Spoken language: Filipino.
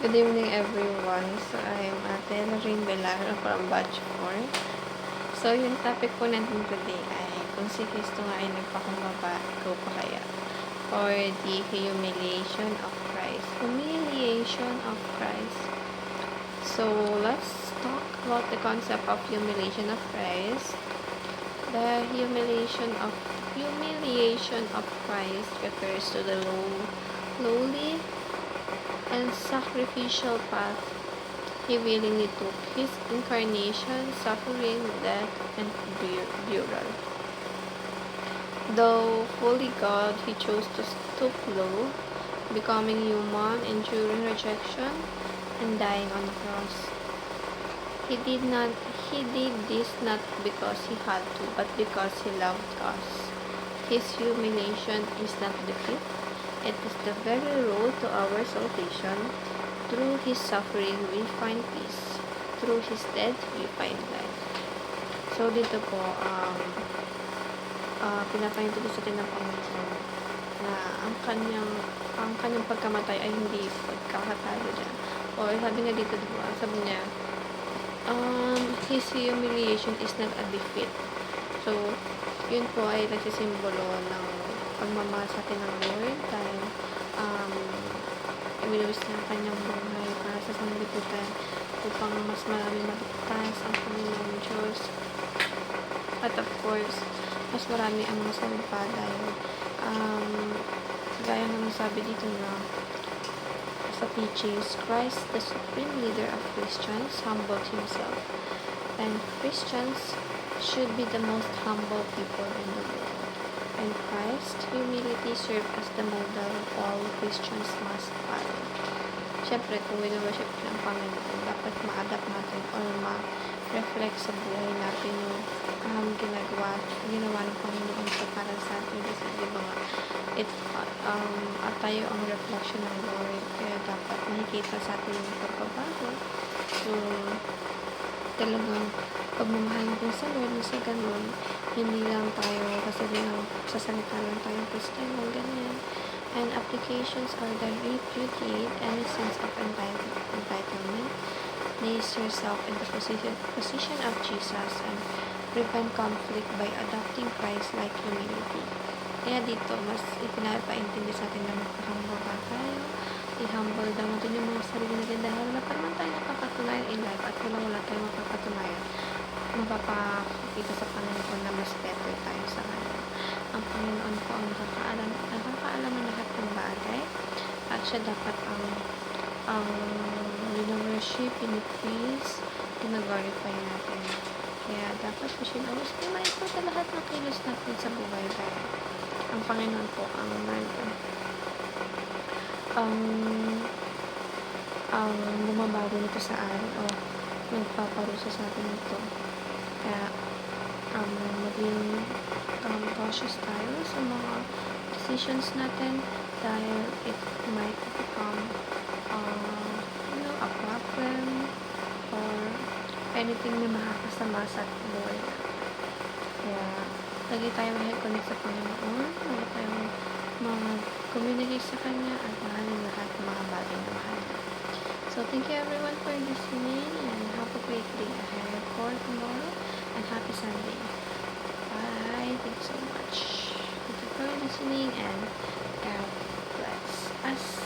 Good evening, everyone. So, I'm Ate Lorraine Velardo from Batch 4. So, yung topic po natin today ay kung si Kristo nga ay nagpakumbaba, ikaw pa kaya? Or the humiliation of Christ. Humiliation of Christ. So, let's talk about the concept of humiliation of Christ. The humiliation of Christ refers to the lowly and sacrificial path he willingly took, his incarnation, suffering, death, and burial. Though fully God, he chose to stoop low, becoming human, enduring rejection, and dying on the cross. He did this not because he had to, but because he loved us. His humiliation is not defeat. It is the very road to our salvation. Through his suffering, we find peace. Through his death, we find life. So, dito po, pinapaintroduce natin ng Panginoon na ang kanyang pagkamatay ay hindi pagkakatalo niya. O, sabi nga dito, diba, sabi niya, his humiliation is not a defeat. So, yun po ay nagsisimbolo ng pagmamahal sa atin ng Lord dahil ibinuwis niya ang kanyang buhay para sa sanlibutan upang mas marami maligtas ang Panginoong Diyos. At of course, mas marami ang masalpa dahil gaya ng sabi dito na sa teachings, Christ, the supreme leader of Christians, humbled himself. And Christians should be the most humble people in the world. And Christ, humility served as the model all Christians must follow. Siyempre, kung wino-worship ng Panginoon, dapat ma-adapt natin or ma-reflect sa buhay natin yung ginawa ng Panginoon sa para sa atin. Kasi di ba nga, tayo ang reflection ng Lord. Kaya dapat makikita sa atin yung pagbabago. So, talagang pagmamahal natin sa Lord na sa ganun, hindi lang tayo kasi sa salita lang tayo Kristiyano, ganyan. And applications are the repudiate any sense of entitlement. Place yourself in the position of Jesus and prevent conflict by adopting Christ-like humility. Kaya dito, mas ipinapaintindi sa atin na magpahumble tayo. I-humble daw natin yung mga sarili natin dahil wala pa naman tayo napapatunayan in life at wala tayong mapapatunayan. Mapapakita sa Panginoon na mas better tayo sa Kanya. Ang Panginoon po ang nakakaalam ng lahat ng bagay at siya dapat ang worship, pinipraise, ginaglorify natin. Kaya dapat we should always be mindful sa lahat ng kilos natin sa buhay dahil ang Panginoon po ang bumabago nito sa atin o nagpaparusa sa atin nito. Kaya maging cautious tayo sa mga decisions natin dahil it might become a problem or anything na makakasama sa buhay natin. Kaya lagi tayo mag-connect sa Panginoon, lagi tayo mag-communicate sa Kanya at mahalin lahat ng mga bagay na mahal. So, thank you everyone for listening and have a great day ahead for tomorrow and happy Sunday. Bye. Thank you so much. Thank you for listening and God bless us.